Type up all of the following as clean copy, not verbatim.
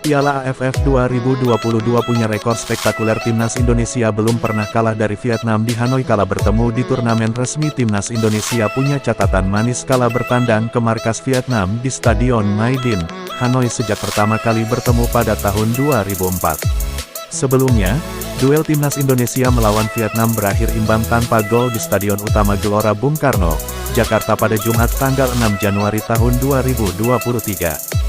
Piala AFF 2022 punya rekor spektakuler. Timnas Indonesia belum pernah kalah dari Vietnam di Hanoi kala bertemu di turnamen resmi. Timnas Indonesia punya catatan manis kala bertandang ke markas Vietnam di Stadion Mai Dinh, Hanoi sejak pertama kali bertemu pada tahun 2004. Sebelumnya, duel Timnas Indonesia melawan Vietnam berakhir imbang tanpa gol di Stadion Utama Gelora Bung Karno, Jakarta pada Jumat tanggal 6 Januari tahun 2023.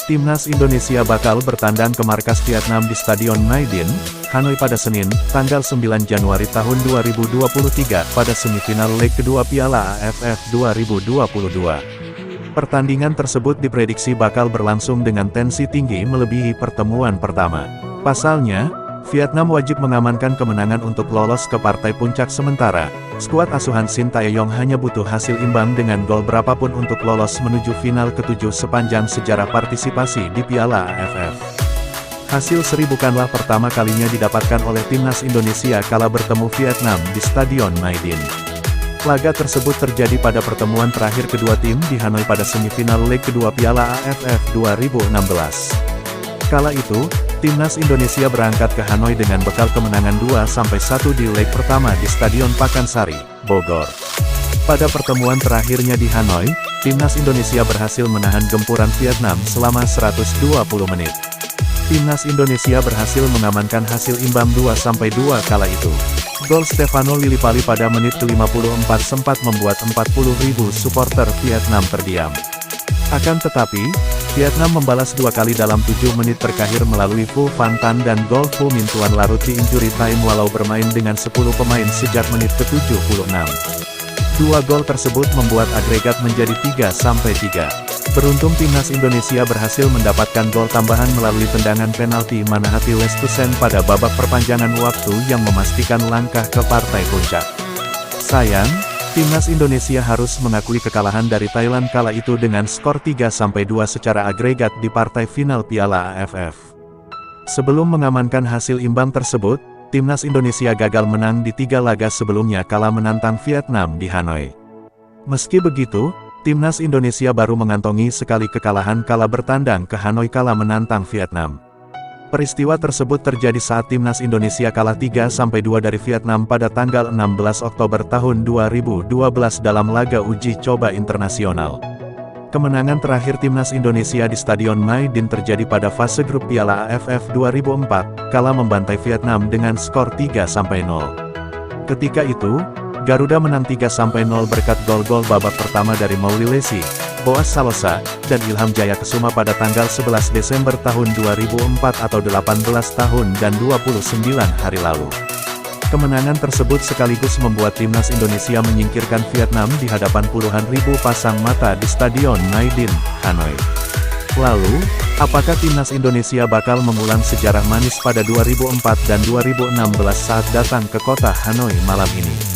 Timnas Indonesia bakal bertandang ke markas Vietnam di Stadion Mai Dinh, Hanoi pada Senin, tanggal 9 Januari tahun 2023 pada semifinal leg kedua Piala AFF 2022. Pertandingan tersebut diprediksi bakal berlangsung dengan tensi tinggi melebihi pertemuan pertama. Pasalnya, Vietnam wajib mengamankan kemenangan untuk lolos ke partai puncak sementara. Skuad asuhan Shin Tae-yong hanya butuh hasil imbang dengan gol berapapun untuk lolos menuju final ke-7 sepanjang sejarah partisipasi di Piala AFF. Hasil seri bukanlah pertama kalinya didapatkan oleh Timnas Indonesia kala bertemu Vietnam di Stadion Mai Dinh. Laga tersebut terjadi pada pertemuan terakhir kedua tim di Hanoi pada semifinal leg kedua Piala AFF 2016. Kala itu, Timnas Indonesia berangkat ke Hanoi dengan bekal kemenangan 2-1 di leg pertama di Stadion Pakansari, Bogor. Pada pertemuan terakhirnya di Hanoi, Timnas Indonesia berhasil menahan gempuran Vietnam selama 120 menit. Timnas Indonesia berhasil mengamankan hasil imbang 2-2 kala itu. Gol Stefano Lillipali pada menit ke-54 sempat membuat 40.000 supporter Vietnam terdiam. Akan tetapi, Vietnam membalas 2 kali dalam 7 menit terakhir melalui Phu Van Tan dan gol Phu Minh Tuan larut di injury time walau bermain dengan 10 pemain sejak menit ke-76. 2 gol tersebut membuat agregat menjadi 3-3. Beruntung Timnas Indonesia berhasil mendapatkan gol tambahan melalui tendangan penalti Manahati Lestusen pada babak perpanjangan waktu yang memastikan langkah ke partai puncak. Sayang, Timnas Indonesia harus mengakui kekalahan dari Thailand kala itu dengan skor 3-2 secara agregat di partai final Piala AFF. Sebelum mengamankan hasil imbang tersebut, Timnas Indonesia gagal menang di 3 laga sebelumnya kala menantang Vietnam di Hanoi. Meski begitu, Timnas Indonesia baru mengantongi sekali kekalahan kala bertandang ke Hanoi kala menantang Vietnam. Peristiwa tersebut terjadi saat Timnas Indonesia kalah 3-2 dari Vietnam pada tanggal 16 Oktober tahun 2012 dalam laga uji coba internasional. Kemenangan terakhir Timnas Indonesia di Stadion Mai Dinh terjadi pada fase grup Piala AFF 2004, kala membantai Vietnam dengan skor 3-0. Ketika itu, Garuda menang 3-0 berkat gol-gol babak pertama dari Mauli Lesi, Boas Salosa, dan Ilham Jaya Kesuma pada tanggal 11 Desember tahun 2004 atau 18 tahun dan 29 hari lalu. Kemenangan tersebut sekaligus membuat Timnas Indonesia menyingkirkan Vietnam di hadapan puluhan ribu pasang mata di Stadion Mai Dinh, Hanoi. Lalu, apakah Timnas Indonesia bakal mengulang sejarah manis pada 2004 dan 2016 saat datang ke kota Hanoi malam ini?